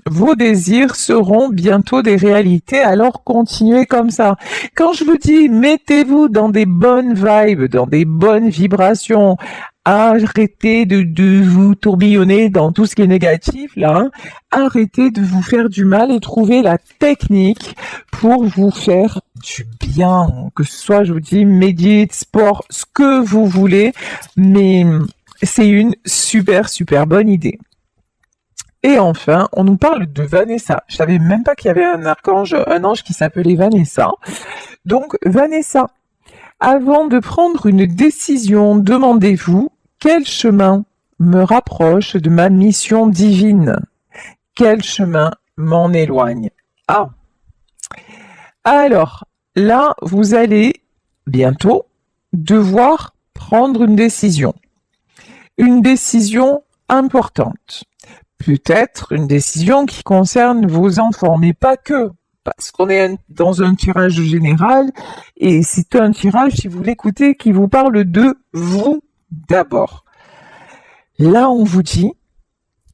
vos désirs seront bientôt des réalités, alors continuez comme ça. Quand je vous dis mettez-vous dans des bonnes vibes, dans des bonnes vibrations, arrêtez de vous tourbillonner dans tout ce qui est négatif, là, hein. Arrêtez de vous faire du mal et trouvez la technique pour vous faire du bien. Que ce soit, je vous dis, médite, sport, ce que vous voulez, mais c'est une super, super bonne idée. Et enfin, on nous parle de Vanessa. Je savais même pas qu'il y avait un ange qui s'appelait Vanessa. Donc, Vanessa, avant de prendre une décision, demandez-vous quel chemin me rapproche de ma mission divine? Quel chemin m'en éloigne? Ah. Alors, là, vous allez bientôt devoir prendre une décision. Une décision importante. Peut-être une décision qui concerne vos enfants, mais pas que, parce qu'on est dans un tirage général, et c'est un tirage, si vous l'écoutez, qui vous parle de vous d'abord. Là, on vous dit,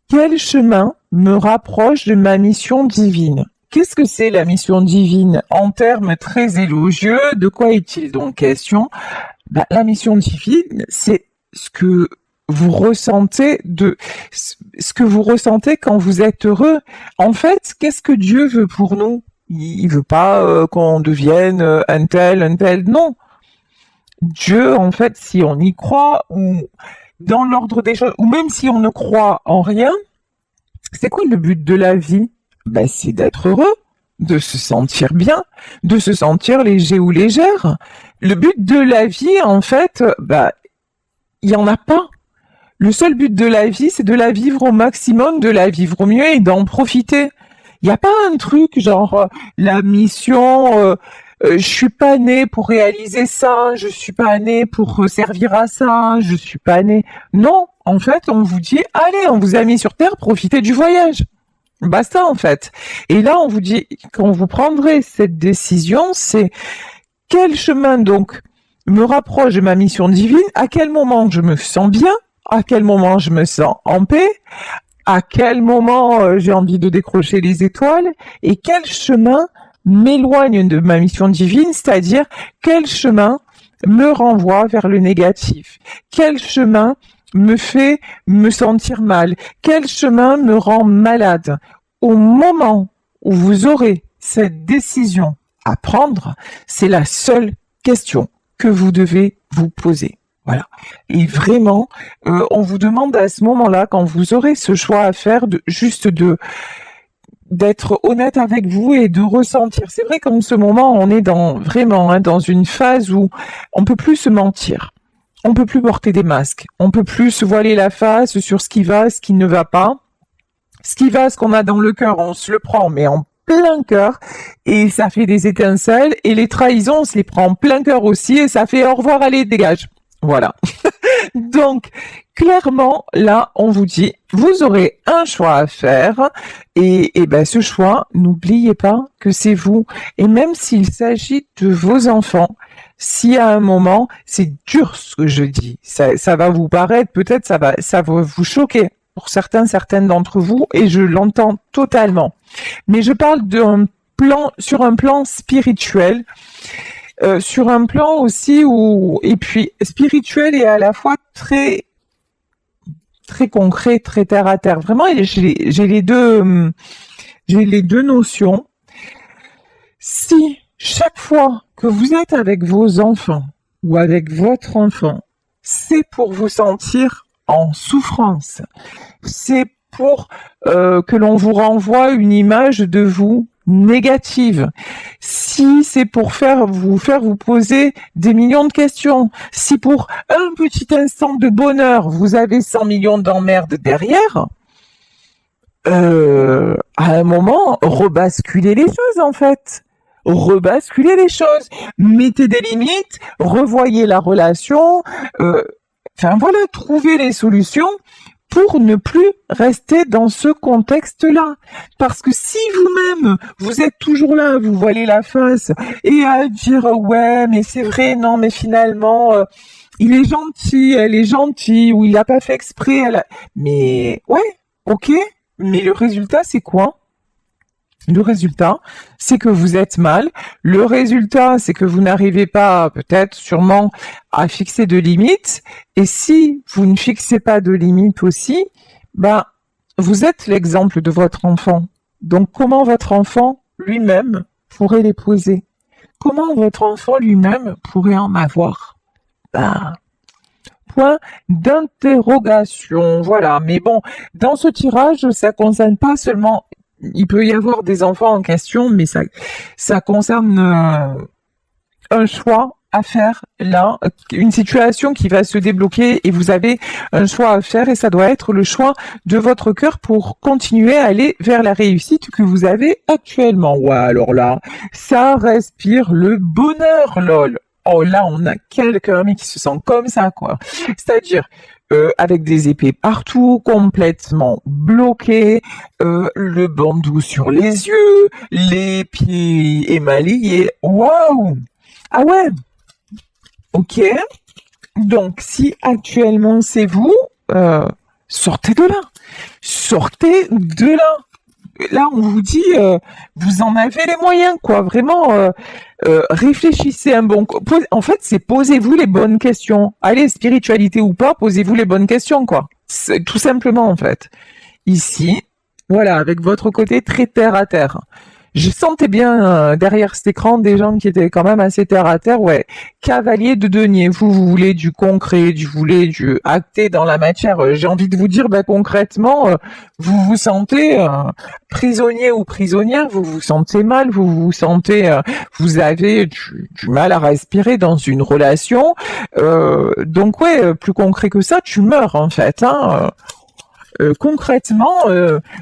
quel chemin me rapproche de ma mission divine? Qu'est-ce que c'est la mission divine? En termes très élogieux, de quoi est-il donc question? La mission divine, c'est ce que vous ressentez quand vous êtes heureux. En fait, qu'est-ce que Dieu veut pour nous? Il veut pas qu'on devienne un tel, non. Dieu, en fait, si on y croit, ou dans l'ordre des choses, ou même si on ne croit en rien, c'est quoi le but de la vie? C'est d'être heureux, de se sentir bien, de se sentir léger ou légère. Le but de la vie, en fait, il y en a pas. Le seul but de la vie, c'est de la vivre au maximum, de la vivre au mieux et d'en profiter. Il n'y a pas un truc genre la mission, je suis pas né pour réaliser ça, je suis pas né pour servir à ça, je suis pas né. Non, en fait, on vous dit, allez, on vous a mis sur Terre, profitez du voyage. Basta, en fait. Et là, on vous dit, quand vous prendrez cette décision, c'est quel chemin donc me rapproche de ma mission divine, à quel moment je me sens bien, à quel moment je me sens en paix, à quel moment j'ai envie de décrocher les étoiles, et quel chemin m'éloigne de ma mission divine, c'est-à-dire quel chemin me renvoie vers le négatif, quel chemin me fait me sentir mal, quel chemin me rend malade. Au moment où vous aurez cette décision à prendre, c'est la seule question que vous devez vous poser. Voilà. Et vraiment, on vous demande à ce moment-là, quand vous aurez ce choix à faire, d'être honnête avec vous et de ressentir. C'est vrai qu'en ce moment, on est dans une phase où on peut plus se mentir. On peut plus porter des masques. On peut plus se voiler la face sur ce qui va, ce qui ne va pas. Ce qui va, ce qu'on a dans le cœur, on se le prend, mais en plein cœur, et ça fait des étincelles. Et les trahisons, on se les prend en plein cœur aussi, et ça fait au revoir, allez, dégage. Voilà. Donc, clairement, là, on vous dit, vous aurez un choix à faire, et ce choix, n'oubliez pas que c'est vous. Et même s'il s'agit de vos enfants, si à un moment, c'est dur ce que je dis, ça va vous paraître, peut-être ça va vous choquer pour certaines d'entre vous, et je l'entends totalement. Mais je parle sur un plan spirituel, sur un plan aussi et puis spirituel et à la fois très très concret, très terre à terre. Vraiment, j'ai les deux notions. Si chaque fois que vous êtes avec vos enfants ou avec votre enfant, c'est pour vous sentir en souffrance, c'est pour que l'on vous renvoie une image de vous négative, si c'est pour vous poser des millions de questions, si pour un petit instant de bonheur, vous avez 100 millions d'emmerdes derrière, à un moment, rebasculez les choses en fait. Rebasculez les choses. Mettez des limites, revoyez la relation, trouvez les solutions pour ne plus rester dans ce contexte-là. Parce que si vous-même, vous êtes toujours là, vous voilez la face, et à dire, ouais, mais c'est vrai, non, mais finalement, il est gentil, elle est gentille, ou il n'a pas fait exprès, mais, ouais, ok, mais le résultat, c'est quoi? Le résultat, c'est que vous êtes mal. Le résultat, c'est que vous n'arrivez pas, peut-être, sûrement, à fixer de limites. Et si vous ne fixez pas de limites aussi, ben, vous êtes l'exemple de votre enfant. Donc, comment votre enfant lui-même pourrait les poser? Comment votre enfant lui-même pourrait en avoir? Ben, point d'interrogation. Voilà. Mais bon, dans ce tirage, ça concerne pas seulement. Il peut y avoir des enfants en question, mais ça concerne un choix à faire là, une situation qui va se débloquer et vous avez un choix à faire et ça doit être le choix de votre cœur pour continuer à aller vers la réussite que vous avez actuellement. Ouais, alors là, ça respire le bonheur, lol. Oh là, on a quelqu'un mais qui se sent comme ça, quoi. C'est-à-dire avec des épées partout, complètement bloqué, le bandeau sur les yeux, les pieds émaillés. Waouh! Ah ouais, ok. Donc, si actuellement c'est vous, sortez de là. Sortez de là. Là, on vous dit, vous en avez les moyens, quoi. Vraiment, réfléchissez un bon coup. En fait, c'est posez-vous les bonnes questions. Allez, spiritualité ou pas, posez-vous les bonnes questions, quoi. C'est tout simplement, en fait. Ici, voilà, avec votre côté très terre à terre. Je sentais bien derrière cet écran des gens qui étaient quand même assez terre à terre. Ouais, cavalier de denier. Vous voulez du concret, vous voulez du acté dans la matière. J'ai envie de vous dire, ben, concrètement, vous vous sentez prisonnier ou prisonnière. Vous vous sentez mal. Vous vous sentez, vous avez du mal à respirer dans une relation. Donc ouais, plus concret que ça, tu meurs en fait. Hein. Concrètement,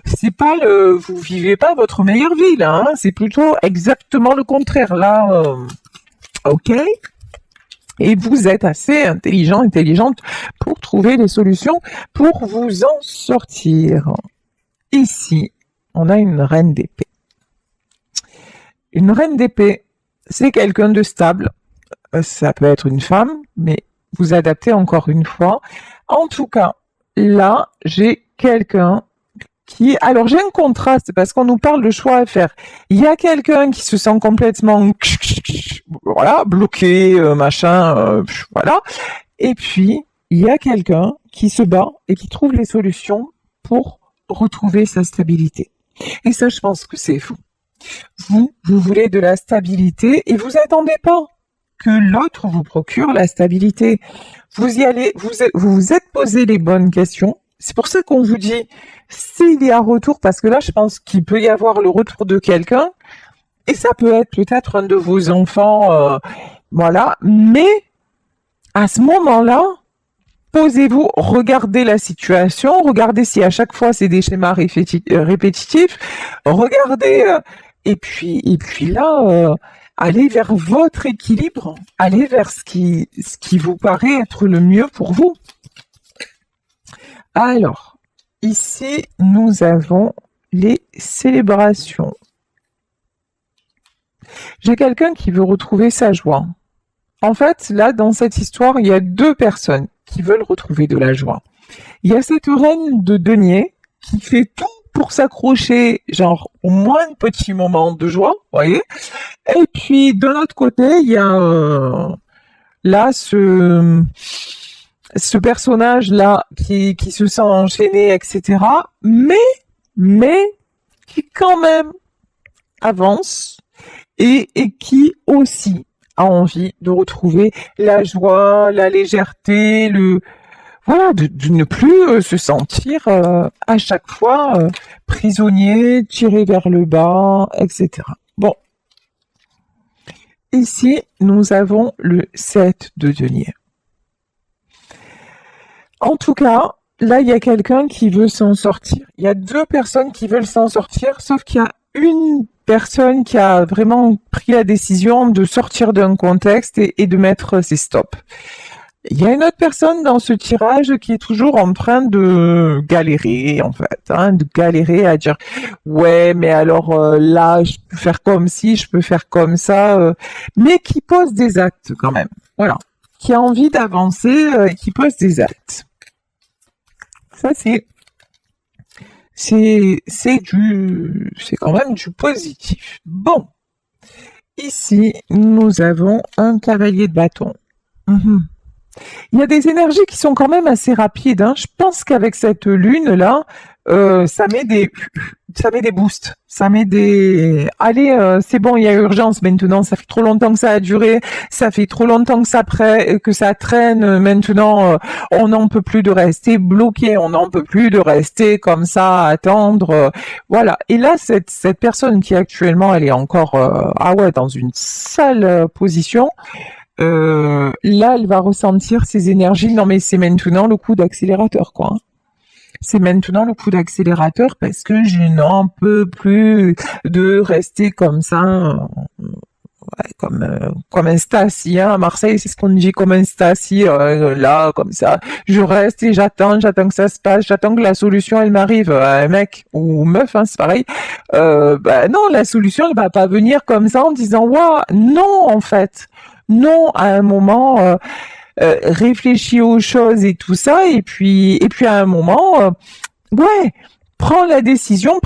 c'est pas vous vivez pas votre meilleure vie là, hein, c'est plutôt exactement le contraire là. Ok. Et vous êtes assez intelligente pour trouver des solutions pour vous en sortir. Ici, on a une reine d'épée. Une reine d'épée, c'est quelqu'un de stable. Ça peut être une femme, mais vous adaptez encore une fois. En tout cas, là, j'ai quelqu'un qui... Alors, j'ai un contraste parce qu'on nous parle de choix à faire. Il y a quelqu'un qui se sent complètement... Voilà, bloqué, machin, voilà. Et puis, il y a quelqu'un qui se bat et qui trouve les solutions pour retrouver sa stabilité. Et ça, je pense que c'est vous. Vous voulez de la stabilité et vous attendez pas que l'autre vous procure la stabilité. Vous y allez, vous êtes posé les bonnes questions. C'est pour ça qu'on vous dit s'il y a retour, parce que là, je pense qu'il peut y avoir le retour de quelqu'un, et ça peut être peut-être un de vos enfants, voilà. Mais à ce moment-là, posez-vous, regardez la situation, regardez si à chaque fois c'est des schémas répétitifs, regardez, et puis là, allez vers votre équilibre, allez vers ce qui vous paraît être le mieux pour vous. Alors, ici, nous avons les célébrations. J'ai quelqu'un qui veut retrouver sa joie. En fait, là, dans cette histoire, il y a deux personnes qui veulent retrouver de la joie. Il y a cette reine de denier qui fait tout pour s'accrocher, genre, au moins un petit moment de joie, vous voyez. Et puis, de l'autre côté, il y a là ce personnage-là qui se sent enchaîné, etc. Mais qui quand même avance et qui aussi a envie de retrouver la joie, la légèreté, voilà, de ne plus se sentir à chaque fois prisonnier, tiré vers le bas, etc. Bon. Ici, nous avons le 7 de denier. En tout cas, là, il y a quelqu'un qui veut s'en sortir. Il y a deux personnes qui veulent s'en sortir, sauf qu'il y a une personne qui a vraiment pris la décision de sortir d'un contexte et de mettre ses stops. Il y a une autre personne dans ce tirage qui est toujours en train de galérer, en fait, hein, de galérer à dire ouais, mais alors là, je peux faire comme ci, je peux faire comme ça, mais qui pose des actes quand même. Voilà, qui a envie d'avancer et qui pose des actes. Ça, C'est quand même du positif. Bon, ici, nous avons un cavalier de bâton. Mhm. Il y a des énergies qui sont quand même assez rapides, hein. Je pense qu'avec cette lune-là, ça met des boosts. Ça met des... Allez, c'est bon, il y a urgence maintenant. Ça fait trop longtemps que ça a duré. Ça fait trop longtemps que que ça traîne. Maintenant, on n'en peut plus de rester bloqué. On n'en peut plus de rester comme ça, à attendre. Voilà. Et là, cette personne qui actuellement, elle est encore, ah ouais, dans une sale position. Là, elle va ressentir ses énergies. Non, mais c'est maintenant le coup d'accélérateur, quoi. C'est maintenant le coup d'accélérateur parce que je n'en peux plus de rester comme ça, comme un Stasi, hein. À Marseille, c'est ce qu'on dit, comme un Stasi, là, comme ça. Je reste et j'attends que ça se passe, j'attends que la solution, elle m'arrive. Mec ou meuf, hein, c'est pareil. Non, la solution, elle va pas venir comme ça en disant, waouh, non, en fait. Non, à un moment, réfléchis aux choses et tout ça, et puis à un moment, ouais, prends la décision,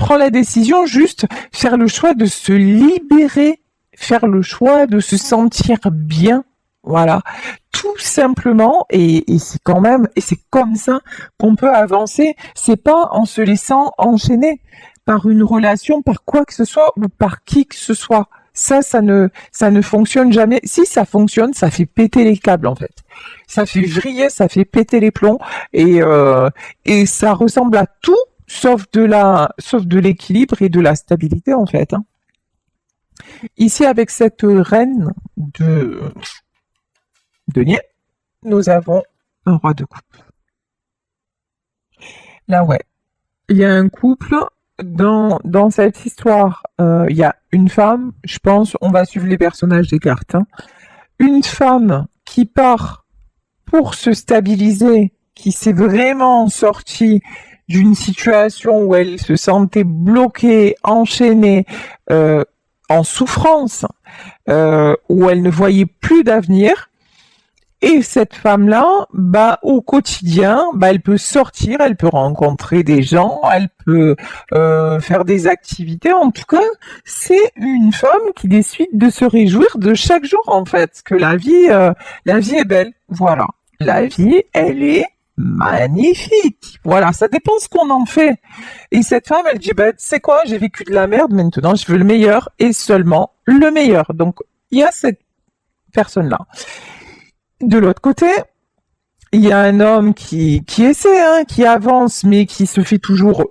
juste faire le choix de se libérer, faire le choix de se sentir bien, voilà, tout simplement, et c'est quand même, et c'est comme ça qu'on peut avancer, c'est pas en se laissant enchaîner par une relation, par quoi que ce soit, ou par qui que ce soit. Ça ne fonctionne jamais. Si ça fonctionne, ça fait péter les câbles, en fait. Ça fait vriller, ça fait péter les plombs, et ça ressemble à tout, sauf de l'équilibre et de la stabilité, en fait, hein. Ici, avec cette reine de denier, nous avons un roi de coupe. Là, ouais. Il y a un couple dans cette histoire. Il y a une femme, je pense, on va suivre les personnages des cartes, hein. Une femme qui part pour se stabiliser, qui s'est vraiment sortie d'une situation où elle se sentait bloquée, enchaînée, en souffrance, où elle ne voyait plus d'avenir. Et cette femme-là, au quotidien, elle peut sortir, elle peut rencontrer des gens, elle peut faire des activités. En tout cas, c'est une femme qui décide de se réjouir de chaque jour, en fait, que la vie est belle. Voilà, la vie, elle est magnifique. Voilà, ça dépend ce qu'on en fait. Et cette femme, elle dit, tu sais quoi, j'ai vécu de la merde, maintenant je veux le meilleur et seulement le meilleur. Donc, il y a cette personne-là. De l'autre côté, il y a un homme qui essaie, hein, qui avance, mais qui se fait toujours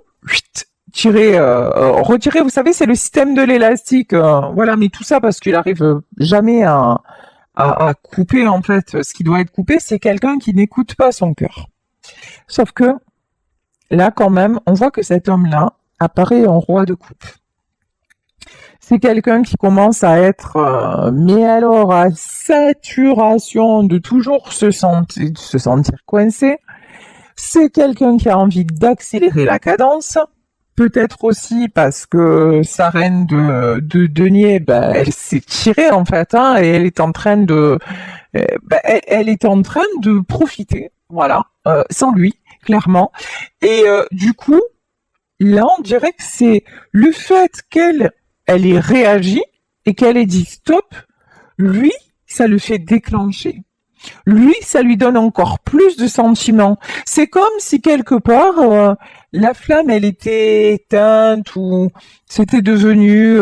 retirer. Vous savez, c'est le système de l'élastique. Voilà, mais tout ça parce qu'il arrive jamais à couper, en fait. Ce qui doit être coupé, c'est quelqu'un qui n'écoute pas son cœur. Sauf que, là, quand même, on voit que cet homme-là apparaît en roi de coupe. C'est quelqu'un qui commence à être, mais alors à saturation de toujours se sentir coincé. C'est quelqu'un qui a envie d'accélérer la cadence. Peut-être aussi parce que sa reine de denier, elle s'est tirée en fait, hein, et elle est en train elle est en train de profiter, voilà, sans lui, clairement. Et du coup, là, on dirait que c'est le fait qu'elle ait réagi et qu'elle ait dit stop, lui, ça le fait déclencher. Lui, ça lui donne encore plus de sentiments. C'est comme si quelque part, la flamme, elle était éteinte ou c'était devenu,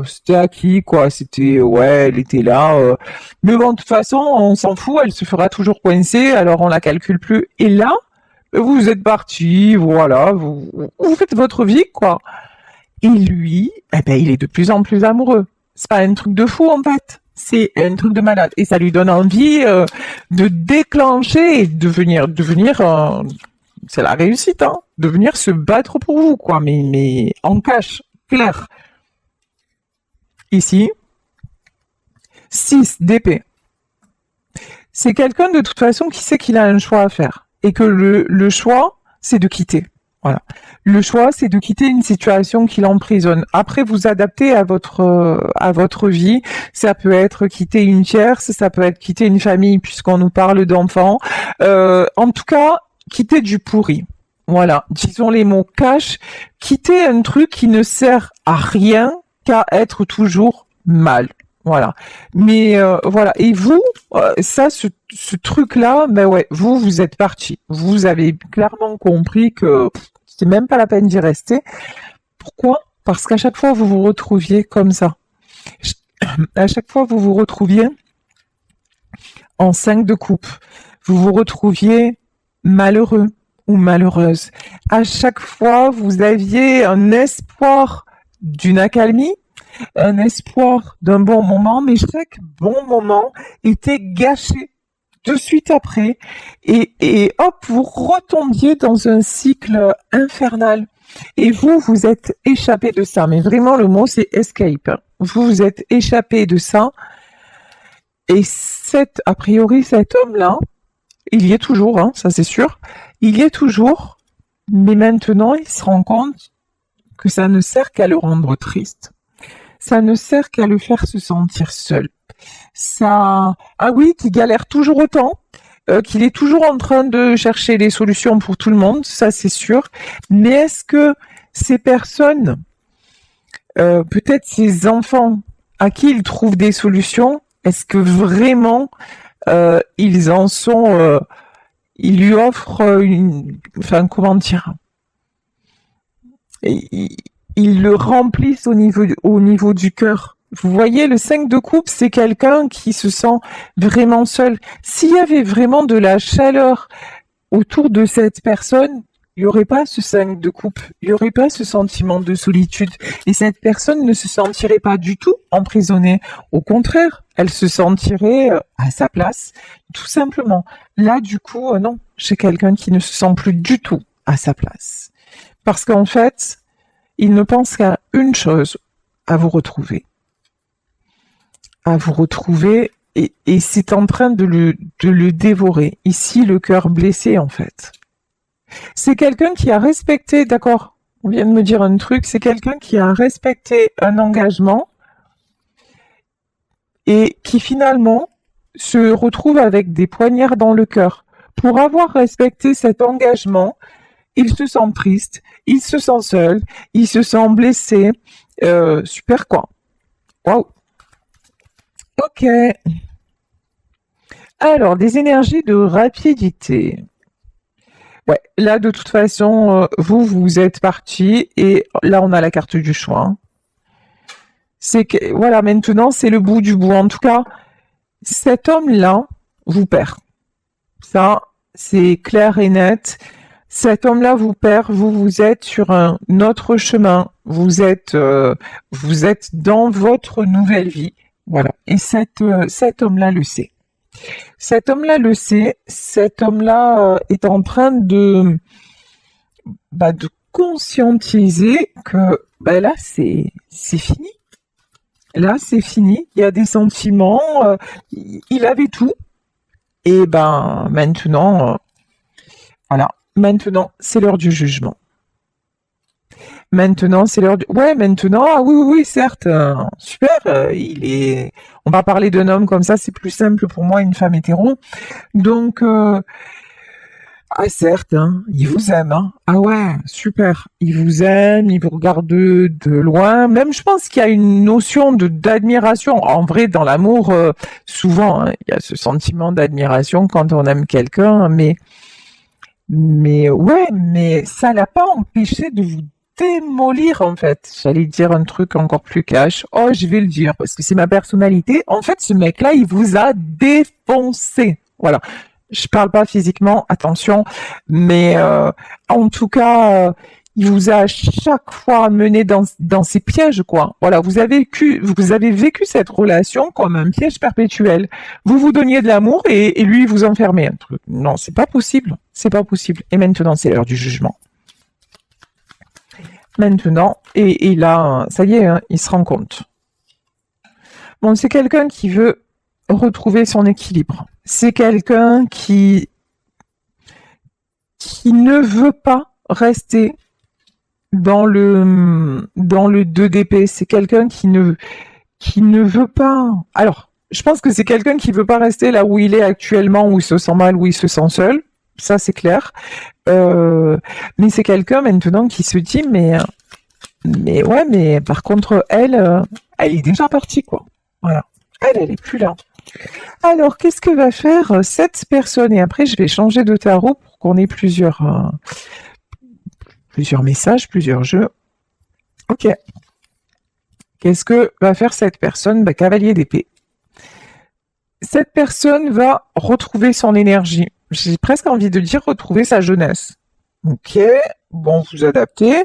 c'était acquis, quoi. C'était, ouais, elle était là. Mais bon, de toute façon, on s'en fout, elle se fera toujours coincer, alors on la calcule plus. Et là, vous êtes parti, voilà, vous faites votre vie, quoi. Et lui, il est de plus en plus amoureux. C'est pas un truc de fou, en fait. C'est un truc de malade. Et ça lui donne envie de déclencher et de venir, c'est la réussite, hein, de venir se battre pour vous, quoi. Mais en cash, clair. Ici, 6 d'épée. C'est quelqu'un de toute façon qui sait qu'il a un choix à faire. Et que le choix, c'est de quitter. Voilà. Le choix, c'est de quitter une situation qui l'emprisonne. Après, vous adaptez à votre vie. Ça peut être quitter une tierce, ça peut être quitter une famille, puisqu'on nous parle d'enfants. En tout cas, quitter du pourri. Voilà, disons les mots cash, quitter un truc qui ne sert à rien qu'à être toujours mal. Voilà. Mais voilà. Et vous, ça, ce truc-là, ben ouais, vous êtes parti. Vous avez clairement compris que c'est même pas la peine d'y rester. Pourquoi? Parce qu'à chaque fois, vous vous retrouviez comme ça. À chaque fois, vous vous retrouviez en 5 de coupe. Vous vous retrouviez malheureux ou malheureuse. À chaque fois, vous aviez un espoir d'une accalmie, un espoir d'un bon moment, mais chaque bon moment était gâché de suite après, et hop, vous retombiez dans un cycle infernal. Et vous êtes échappé de ça, mais vraiment le mot c'est escape. Vous êtes échappé de ça, et a priori cet homme-là, il y est toujours, hein, ça c'est sûr, il y est toujours, mais maintenant il se rend compte que ça ne sert qu'à le rendre triste. Ça ne sert qu'à le faire se sentir seul. Ça, ah oui, qu'il galère toujours autant, qu'il est toujours en train de chercher des solutions pour tout le monde, ça c'est sûr. Mais est-ce que ces personnes, peut-être ces enfants à qui il trouve des solutions, est-ce que vraiment ils en sont, ils lui offrent enfin comment dire, ils le remplissent au niveau du cœur. Vous voyez, le 5 de coupe, c'est quelqu'un qui se sent vraiment seul. S'il y avait vraiment de la chaleur autour de cette personne, il n'y aurait pas ce 5 de coupe, il n'y aurait pas ce sentiment de solitude. Et cette personne ne se sentirait pas du tout emprisonnée. Au contraire, elle se sentirait à sa place, tout simplement. Là, du coup, non, j'ai quelqu'un qui ne se sent plus du tout à sa place. Parce qu'en fait, il ne pense qu'à une chose, à vous retrouver. À vous retrouver, et c'est en train de le dévorer. Ici, le cœur blessé, en fait. C'est quelqu'un qui a respecté, d'accord, on vient de me dire un truc, c'est quelqu'un qui a respecté un engagement et qui finalement se retrouve avec des poignards dans le cœur. Pour avoir respecté cet engagement, il se sent triste, il se sent seul, il se sent blessé. Super quoi. Waouh. Ok. Alors, des énergies de rapidité. Ouais, là de toute façon, vous êtes parti et là on a la carte du choix. Hein. C'est que voilà, maintenant c'est le bout du bout. En tout cas, cet homme-là vous perd. Ça, c'est clair et net. Cet homme-là vous perd. Vous êtes sur un autre chemin. Vous êtes dans votre nouvelle vie. Voilà. Et cet homme-là le sait. Cet homme-là le sait, cet homme-là est en train de conscientiser que là c'est fini. Là c'est fini, il y a des sentiments, il avait tout. Et maintenant, voilà, maintenant c'est l'heure du jugement. Maintenant, c'est l'heure du... Ouais, maintenant, ah oui, certes, super, On va parler d'un homme comme ça, c'est plus simple pour moi, une femme hétéro. Donc, certes, hein, il vous aime, hein. Ah ouais, super, il vous aime, il vous regarde de loin. Même, je pense qu'il y a une notion d'admiration. En vrai, dans l'amour, souvent, hein, il y a ce sentiment d'admiration quand on aime quelqu'un, mais ouais, mais ça l'a pas empêché de vous démolir en fait. J'allais dire un truc encore plus cash. Oh, je vais le dire parce que c'est ma personnalité. En fait, ce mec-là, il vous a défoncé. Voilà. Je parle pas physiquement, attention, mais en tout cas, il vous a à chaque fois mené dans ses pièges, quoi. Voilà, vous avez vécu cette relation comme un piège perpétuel. Vous vous donniez de l'amour et lui vous enfermait un truc. Non, c'est pas possible. C'est pas possible. Et maintenant, c'est l'heure du jugement. Maintenant, et là, ça y est, hein, il se rend compte. Bon, c'est quelqu'un qui veut retrouver son équilibre. C'est quelqu'un qui ne veut pas rester dans le 2 d'épée. C'est quelqu'un qui ne veut pas. Alors, je pense que c'est quelqu'un qui veut pas rester là où il est actuellement, où il se sent mal, où il se sent seul. ça c'est clair. Mais c'est quelqu'un maintenant qui se dit, mais ouais, mais par contre, elle est déjà partie, quoi. Voilà. Elle est plus là. Alors, qu'est-ce que va faire cette personne? Et après, je vais changer de tarot pour qu'on ait plusieurs messages, plusieurs jeux. Ok. Qu'est-ce que va faire cette personne? Bah, cavalier d'épée. Cette personne va retrouver son énergie. J'ai presque envie de dire retrouver sa jeunesse. Ok, bon, vous adaptez.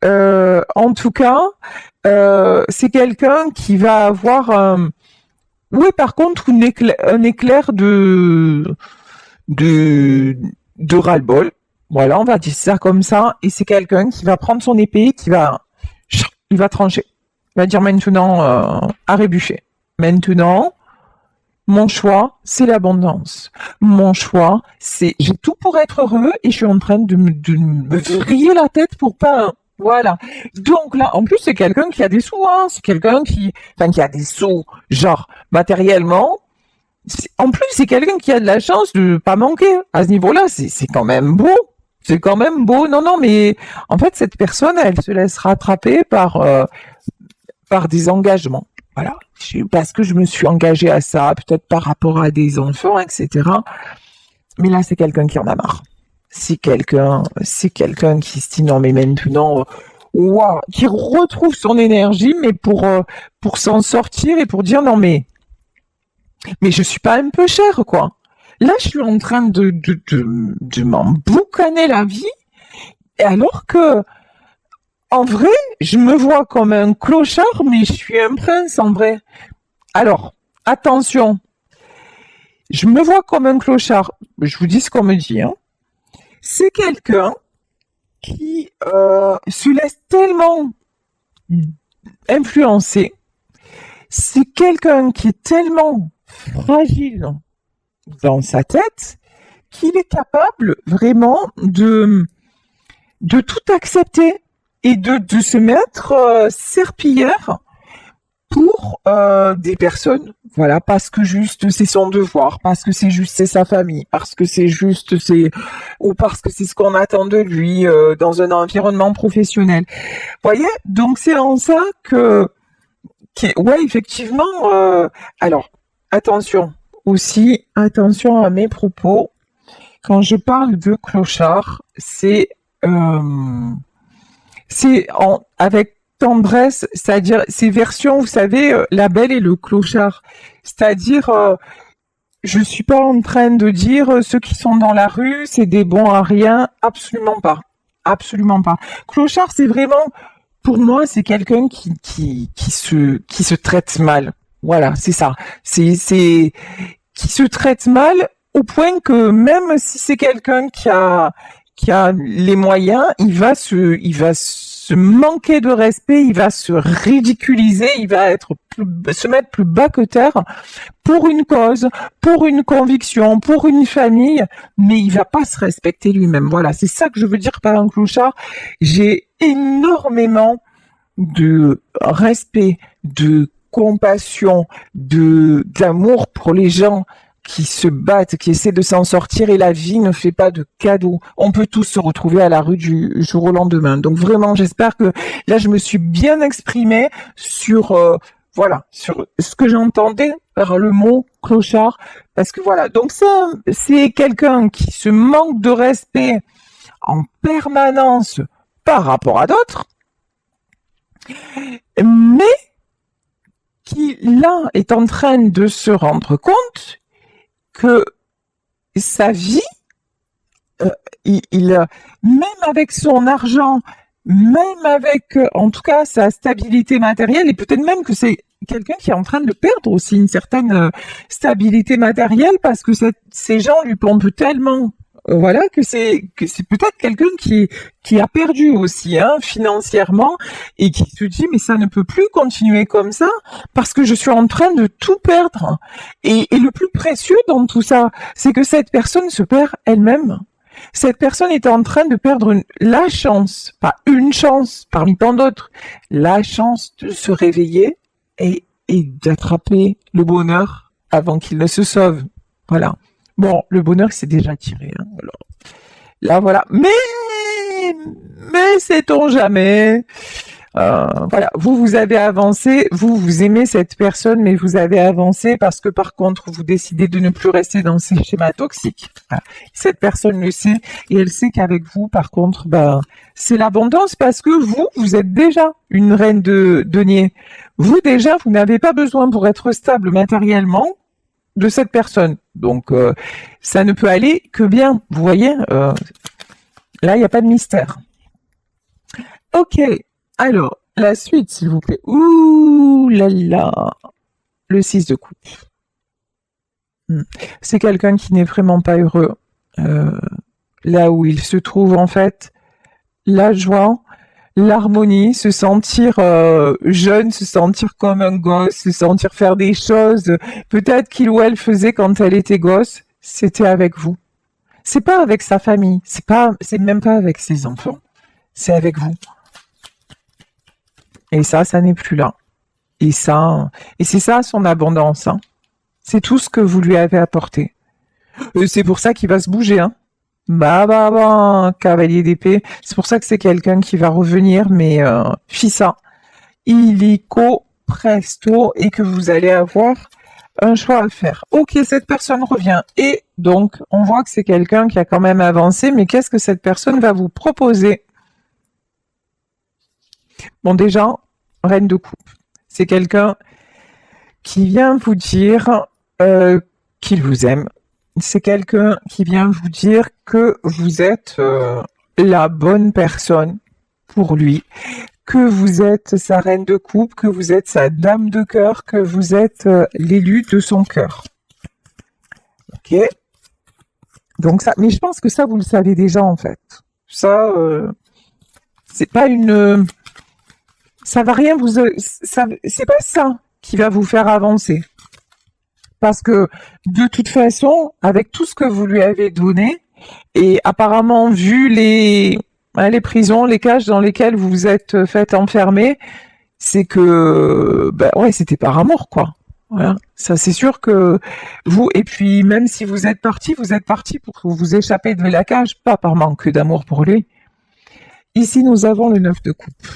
En tout cas, c'est quelqu'un qui va avoir, oui, par contre, un éclair de ras-le-bol. Voilà, on va dire ça comme ça. Et c'est quelqu'un qui va prendre son épée, il va trancher. Il va dire maintenant, arrêt bûcher. Maintenant, mon choix, c'est l'abondance. Mon choix, c'est j'ai tout pour être heureux et je suis en train de me vriller la tête pour pas. Voilà. Donc là, en plus, c'est quelqu'un qui a des sous, hein. C'est quelqu'un qui a des sous, genre matériellement. En plus, c'est quelqu'un qui a de la chance de pas manquer. À ce niveau-là, c'est quand même beau. C'est quand même beau. Non, non, mais en fait, cette personne, elle se laisse rattraper par des engagements. Voilà. Parce que je me suis engagée à ça, peut-être par rapport à des enfants, etc. Mais là, c'est quelqu'un qui en a marre. C'est quelqu'un qui se dit non, mais maintenant, waouh, qui retrouve son énergie, mais pour s'en sortir et pour dire non, mais je suis pas un peu chère, quoi. Là, je suis en train de m'en boucaner la vie, alors que, en vrai, je me vois comme un clochard, mais je suis un prince, en vrai. Alors, attention, je me vois comme un clochard. Je vous dis ce qu'on me dit, hein. C'est quelqu'un qui se laisse tellement influencer. C'est quelqu'un qui est tellement fragile dans sa tête qu'il est capable vraiment de tout accepter et de se mettre serpillière pour des personnes, voilà, parce que juste c'est son devoir, parce que c'est juste c'est sa famille, parce que ou parce que c'est ce qu'on attend de lui dans un environnement professionnel. Vous voyez, donc c'est en ça ouais, effectivement. Alors, attention aussi, attention à mes propos. Quand je parle de clochard, avec tendresse, c'est-à-dire ces versions, vous savez, la belle et le clochard. C'est-à-dire, je suis pas en train de dire ceux qui sont dans la rue, c'est des bons à rien, absolument pas. Absolument pas. Clochard, c'est vraiment, pour moi, c'est quelqu'un qui se traite mal. Voilà, c'est ça. C'est qui se traite mal au point que même si c'est quelqu'un qui a les moyens, il va se manquer de respect, il va se ridiculiser, il va se mettre plus bas que terre pour une cause, pour une conviction, pour une famille, mais il va pas se respecter lui-même. Voilà, c'est ça que je veux dire par un clochard. J'ai énormément de respect, de compassion, d'amour pour les gens qui se battent, qui essaient de s'en sortir, et la vie ne fait pas de cadeaux. On peut tous se retrouver à la rue du jour au lendemain. Donc vraiment, j'espère que là, je me suis bien exprimée sur voilà, sur ce que j'entendais par le mot clochard, parce que voilà. Donc ça, c'est quelqu'un qui se manque de respect en permanence par rapport à d'autres, mais qui là est en train de se rendre compte que sa vie, même avec son argent, même avec, en tout cas, sa stabilité matérielle, et peut-être même que c'est quelqu'un qui est en train de perdre aussi une certaine stabilité matérielle, parce que ces gens lui pompent tellement, voilà, que c'est peut-être quelqu'un qui a perdu aussi, hein, financièrement, et qui se dit mais ça ne peut plus continuer comme ça parce que je suis en train de tout perdre. Et le plus précieux dans tout ça, c'est que cette personne se perd elle-même. Cette personne est en train de perdre la chance, pas une chance parmi tant d'autres, la chance de se réveiller et d'attraper le bonheur avant qu'il ne se sauve. Voilà. Bon, le bonheur s'est déjà tiré. Hein, alors, là, voilà. Mais sait-on jamais. Voilà, vous avez avancé, vous aimez cette personne, mais vous avez avancé parce que par contre, vous décidez de ne plus rester dans ces schémas toxiques. Voilà. Cette personne le sait et elle sait qu'avec vous, par contre, c'est l'abondance parce que vous êtes déjà une reine de denier. Vous déjà, vous n'avez pas besoin pour être stable matériellement de cette personne. Donc, ça ne peut aller que bien. Vous voyez, là, il n'y a pas de mystère. Ok. Alors, la suite, s'il vous plaît. Ouh là là. Le 6 de coupe. C'est quelqu'un qui n'est vraiment pas heureux. Là où il se trouve, en fait, la joie, l'harmonie, se sentir jeune, se sentir comme un gosse, se sentir faire des choses, peut-être qu'il ou elle faisait quand elle était gosse, c'était avec vous. C'est pas avec sa famille, c'est même pas avec ses enfants, c'est avec vous. Et ça n'est plus là. Et c'est ça son abondance. Hein. C'est tout ce que vous lui avez apporté. C'est pour ça qu'il va se bouger. Hein. Cavalier d'épée. C'est pour ça que c'est quelqu'un qui va revenir, mais fissa, illico presto, et que vous allez avoir un choix à faire. Ok, cette personne revient. Et donc, on voit que c'est quelqu'un qui a quand même avancé, mais qu'est-ce que cette personne va vous proposer? Bon, déjà, reine de coupe. C'est quelqu'un qui vient vous dire qu'il vous aime. C'est quelqu'un qui vient vous dire que vous êtes la bonne personne pour lui, que vous êtes sa reine de coupe, que vous êtes sa dame de cœur, que vous êtes l'élu de son cœur. Ok. Donc ça, mais je pense que ça vous le savez déjà en fait. Ça, c'est pas une, ça va rien vous, c'est pas ça qui va vous faire avancer. Parce que de toute façon, avec tout ce que vous lui avez donné, et apparemment vu les prisons, les cages dans lesquelles vous vous êtes fait enfermer, c'est que ouais, c'était par amour quoi. Voilà. Ça c'est sûr que vous, et puis même si vous êtes parti pour vous échapper de la cage, pas par manque d'amour pour lui. Ici nous avons le 9 de coupe.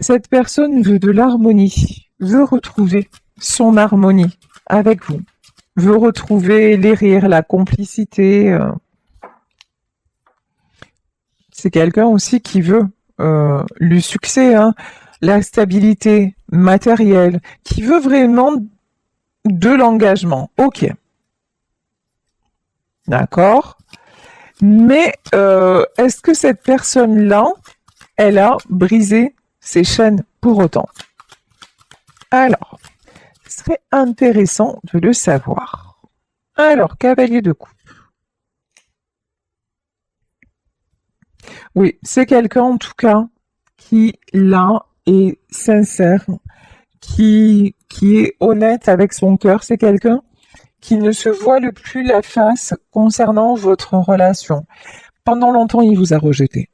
Cette personne veut de l'harmonie, veut retrouver son harmonie avec vous, veut retrouver les rires, la complicité. C'est quelqu'un aussi qui veut le succès, hein, la stabilité matérielle, qui veut vraiment de l'engagement. Ok. D'accord. Mais est-ce que cette personne-là, elle a brisé ses chaînes pour autant? Alors, ce serait intéressant de le savoir. Alors, cavalier de coupe. Oui, c'est quelqu'un en tout cas qui, là, est sincère, qui est honnête avec son cœur. C'est quelqu'un qui ne se voile plus la face concernant votre relation. Pendant longtemps, il vous a rejeté.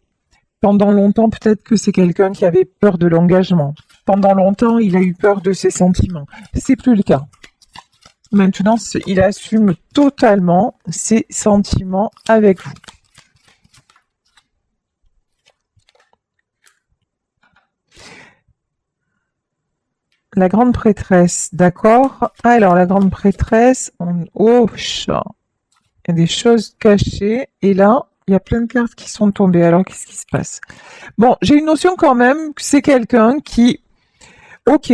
Pendant longtemps, peut-être que c'est quelqu'un qui avait peur de l'engagement. Pendant longtemps, il a eu peur de ses sentiments. C'est plus le cas. Maintenant, il assume totalement ses sentiments avec vous. La grande prêtresse, d'accord. Alors, la grande prêtresse, oh, chat. Il y a des choses cachées. Et là, il y a plein de cartes qui sont tombées. Alors, qu'est-ce qui se passe? Bon, j'ai une notion quand même que c'est quelqu'un qui, ok,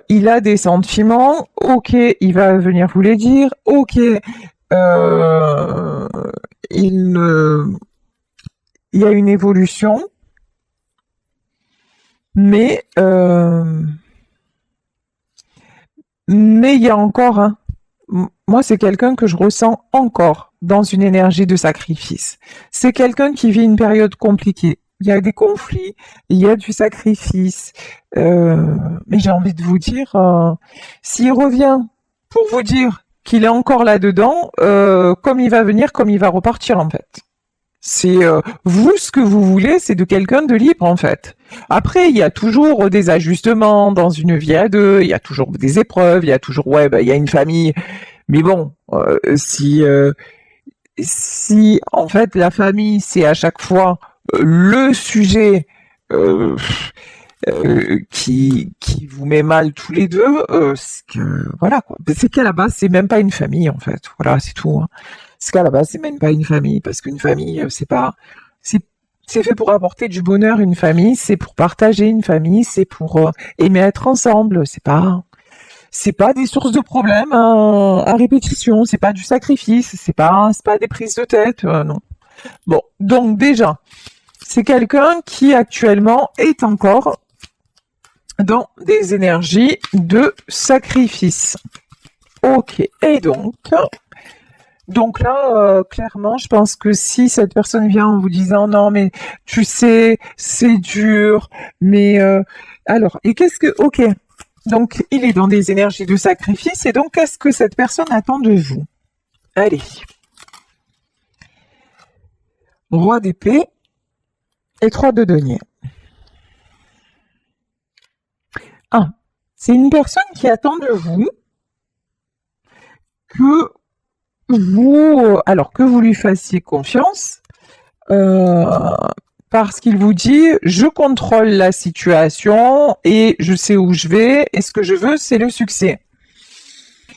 il a des sentiments, ok, il va venir vous les dire, ok, il y a une évolution, mais il y a encore un. Moi, c'est quelqu'un que je ressens encore dans une énergie de sacrifice. C'est quelqu'un qui vit une période compliquée. Il y a des conflits, il y a du sacrifice. Mais j'ai envie de vous dire, s'il revient pour vous dire qu'il est encore là-dedans, comme il va venir, comme il va repartir en fait. C'est vous, ce que vous voulez, c'est de quelqu'un de libre en fait. Après, il y a toujours des ajustements dans une vie à deux, il y a toujours des épreuves, il y a toujours il y a une famille. Mais bon, si en fait la famille c'est à chaque fois le sujet euh, qui vous met mal tous les deux, c'est que voilà quoi. C'est qu'à la base c'est même pas une famille en fait. Voilà, c'est tout. Hein. C'est qu'à la base c'est même pas une famille parce qu'une famille c'est pas c'est c'est fait pour apporter du bonheur. Une famille c'est pour partager. Une famille c'est pour aimer être ensemble. C'est pas des sources de problèmes à répétition, c'est pas du sacrifice, c'est pas des prises de tête, non. Bon, donc déjà, c'est quelqu'un qui actuellement est encore dans des énergies de sacrifice. Ok, et donc là, clairement, je pense que si cette personne vient en vous disant non mais tu sais, c'est dur, mais alors, et qu'est-ce que, ok, donc il est dans des énergies de sacrifice, et donc qu'est-ce que cette personne attend de vous? Allez, roi d'épée et 3 de denier. Ah, c'est une personne qui attend de vous que que vous lui fassiez confiance, euh, parce qu'il vous dit je contrôle la situation et je sais où je vais et ce que je veux c'est le succès.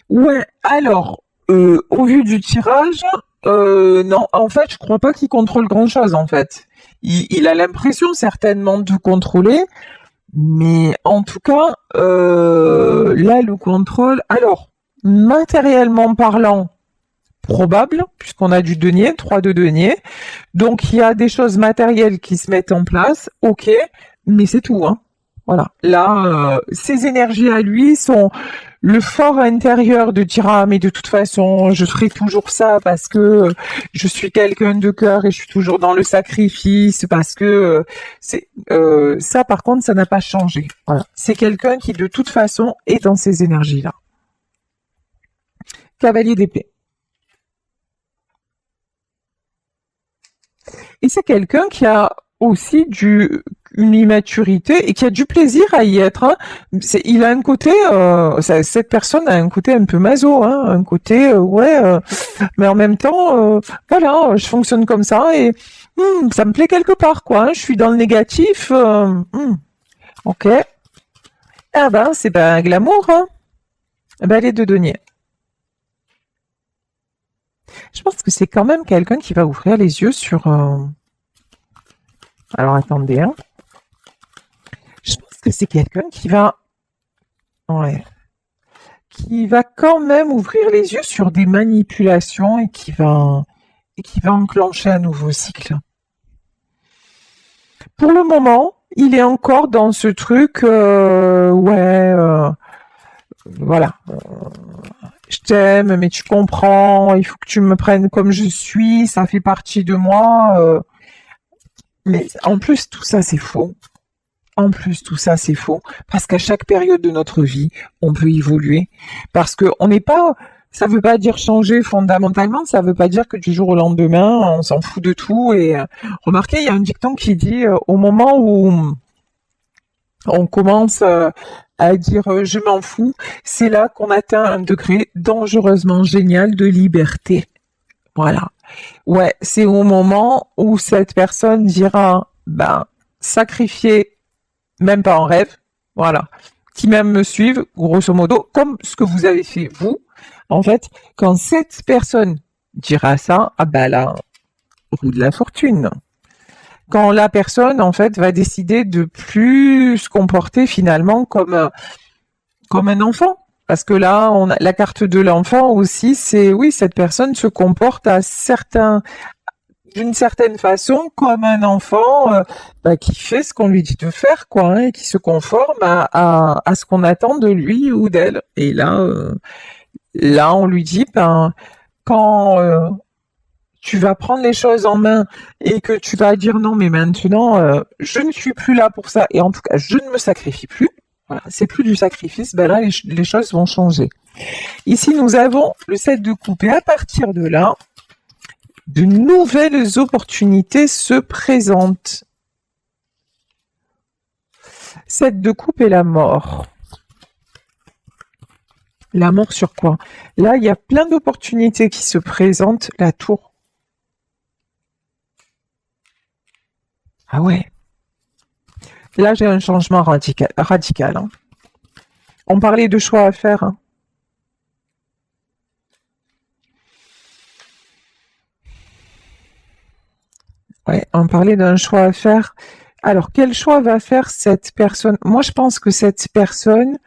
Ouais, alors au vu du tirage, non, en fait je crois pas qu'il contrôle grand chose en fait. Il a l'impression certainement de contrôler, mais en tout cas là le contrôle, alors matériellement parlant, probable, puisqu'on a du denier, 3 de denier. Donc il y a des choses matérielles qui se mettent en place, ok, mais c'est tout. Hein. Voilà. Là, ces énergies à lui sont le fort intérieur de dire ah mais de toute façon je ferai toujours ça parce que je suis quelqu'un de cœur et je suis toujours dans le sacrifice parce que c'est ça par contre ça n'a pas changé. Voilà. C'est quelqu'un qui de toute façon est dans ces énergies là. Cavalier d'épée. Et c'est quelqu'un qui a aussi une immaturité et qui a du plaisir à y être. Hein. Il a un côté, cette personne a un côté un peu maso, hein, un côté mais en même temps, voilà, je fonctionne comme ça et ça me plaît quelque part, quoi. Hein, je suis dans le négatif, ok. Ah ben, c'est pas glamour, hein. Ben, les 2 deniers. Je pense que c'est quand même quelqu'un qui va ouvrir les yeux sur. Alors attendez, hein. Je pense que c'est quelqu'un qui va. Ouais. Qui va quand même ouvrir les yeux sur des manipulations et qui va enclencher un nouveau cycle. Pour le moment, il est encore dans ce truc, voilà, je t'aime, mais tu comprends, il faut que tu me prennes comme je suis, ça fait partie de moi. Mais en plus, tout ça, c'est faux. En plus, tout ça, c'est faux. Parce qu'à chaque période de notre vie, on peut évoluer. Parce que on n'est pas, ça veut pas dire changer fondamentalement, ça veut pas dire que du jour au lendemain, on s'en fout de tout. Et remarquez, il y a un dicton qui dit, au moment où on commence à dire je m'en fous, c'est là qu'on atteint un degré dangereusement génial de liberté. Voilà. Ouais, c'est au moment où cette personne dira, ben, sacrifier, même pas en rêve, voilà, qui même me suivent, grosso modo, comme ce que vous avez fait vous, en fait, quand cette personne dira ça, ah ben là, roue de la fortune. Quand la personne, en fait, va décider de plus se comporter finalement comme un enfant. Parce que là, on a la carte de l'enfant aussi, c'est oui, cette personne se comporte d'une certaine façon comme un enfant qui fait ce qu'on lui dit de faire, quoi, hein, et qui se conforme à ce qu'on attend de lui ou d'elle. Et là, on lui dit, ben, quand tu vas prendre les choses en main et que tu vas dire non, mais maintenant, je ne suis plus là pour ça, et en tout cas, je ne me sacrifie plus. Voilà, c'est plus du sacrifice, ben là, les choses vont changer. Ici, nous avons le 7 de coupe, et à partir de là, De nouvelles opportunités se présentent. 7 de coupe et la mort. La mort sur quoi? Là, il y a plein d'opportunités qui se présentent. La tour. Ah ouais. Là, j'ai un changement radical, hein. On parlait de choix à faire, hein. Ouais, on parlait d'un choix à faire. Alors, quel choix va faire cette personne? Moi, je pense que cette personne,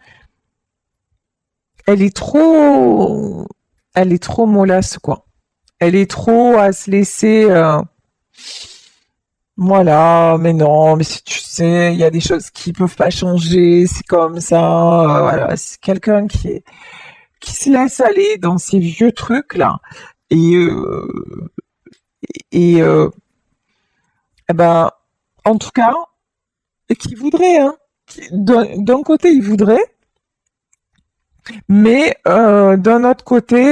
elle est trop mollasse, quoi. Elle est trop à se laisser, voilà, mais non, mais si tu sais, il y a des choses qui peuvent pas changer, c'est comme ça, voilà, c'est quelqu'un qui se laisse aller dans ces vieux trucs là, et et eh ben, en tout cas, qui voudrait, hein, d'un côté il voudrait, mais d'un autre côté,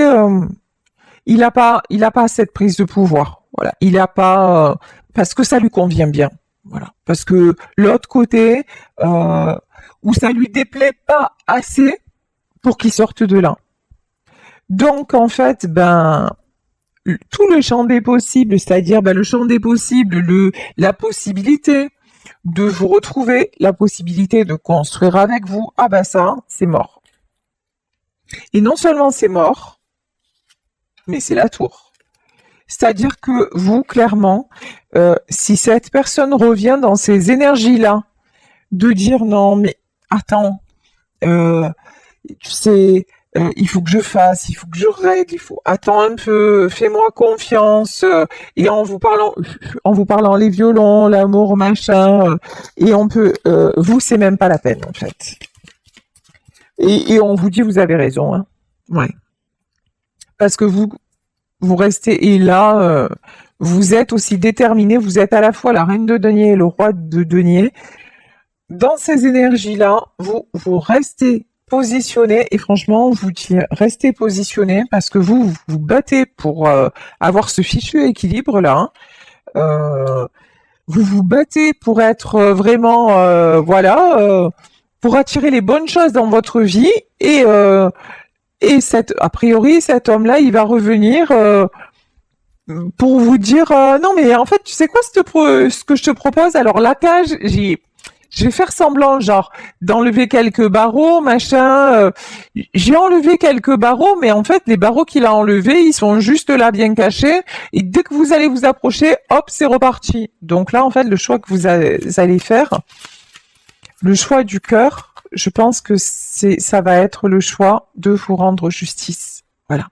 il a pas cette prise de pouvoir. Voilà, il a pas parce que ça lui convient bien. Voilà, parce que l'autre côté où ça lui déplaît pas assez pour qu'il sorte de là. Donc en fait, ben tout le champ des possibles, c'est-à-dire ben, le champ des possibles, la possibilité de vous retrouver, la possibilité de construire avec vous, ah ben ça, c'est mort. Et non seulement c'est mort, mais c'est la tour. C'est-à-dire que vous, clairement, si cette personne revient dans ces énergies-là, de dire non, mais attends, tu sais, il faut que je fasse, il faut que je règle, il faut attends un peu, fais-moi confiance, et en vous parlant les violons, l'amour, machin, et on peut, vous, c'est même pas la peine en fait. Et on vous dit vous avez raison, hein. Ouais, parce que vous restez, et là, vous êtes aussi déterminé, vous êtes à la fois la reine de denier et le roi de denier. Dans ces énergies-là, vous restez positionné, et franchement, vous dites, restez positionné parce que vous vous battez pour avoir ce fichu équilibre-là, hein. Vous vous battez pour être vraiment, voilà, pour attirer les bonnes choses dans votre vie, et a priori, cet homme-là, il va revenir pour vous dire non mais en fait tu sais quoi ce que je te propose, alors la cage je vais faire semblant genre d'enlever quelques barreaux machin, j'ai enlevé quelques barreaux mais en fait les barreaux qu'il a enlevés ils sont juste là bien cachés, et dès que vous allez vous approcher hop c'est reparti. Donc là en fait le choix que vous allez faire, le choix du cœur, je pense que ça va être le choix de vous rendre justice. Voilà.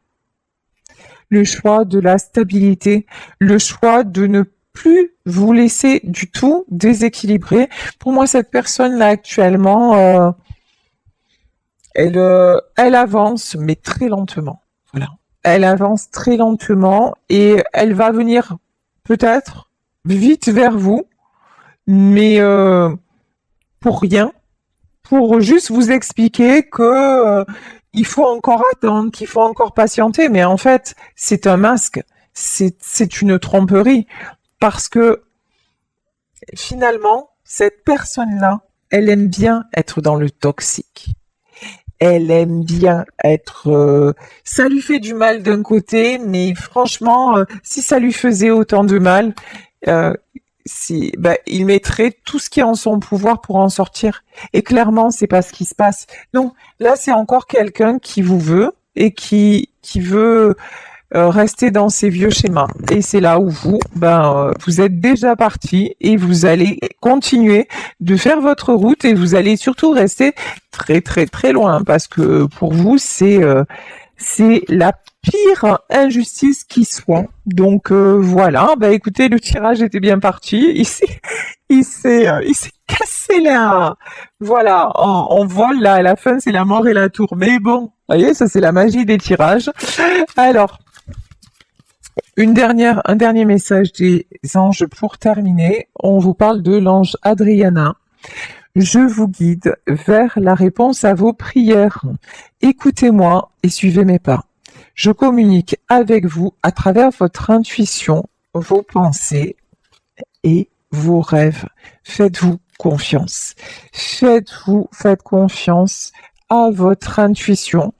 Le choix de la stabilité, le choix de ne plus vous laisser du tout déséquilibrer. Pour moi, cette personne-là actuellement, elle avance, mais très lentement. Voilà. Elle avance très lentement et elle va venir peut-être vite vers vous, mais pour rien, pour juste vous expliquer que il faut encore attendre, qu'il faut encore patienter, mais en fait, c'est un masque, c'est une tromperie, parce que finalement, cette personne-là, elle aime bien être dans le toxique. Elle aime bien être... ça lui fait du mal d'un côté, mais franchement, si ça lui faisait autant de mal, il mettrait tout ce qui est en son pouvoir pour en sortir. Et clairement, c'est pas ce qui se passe. Non, là, c'est encore quelqu'un qui vous veut et qui veut rester dans ces vieux schémas. Et c'est là où vous êtes déjà parti et vous allez continuer de faire votre route, et vous allez surtout rester très très très loin, parce que pour vous, c'est la pire injustice qui soit. Donc voilà, écoutez, le tirage était bien parti. Il s'est cassé là. Voilà, on vole là, à la fin c'est la mort et la tour. Mais bon, vous voyez, ça c'est la magie des tirages. Alors, un dernier message des anges pour terminer. On vous parle de l'ange Adriana. Je vous guide vers la réponse à vos prières. Écoutez-moi et suivez mes pas. Je communique avec vous à travers votre intuition, vos pensées et vos rêves. Faites-vous confiance. Faites confiance à votre intuition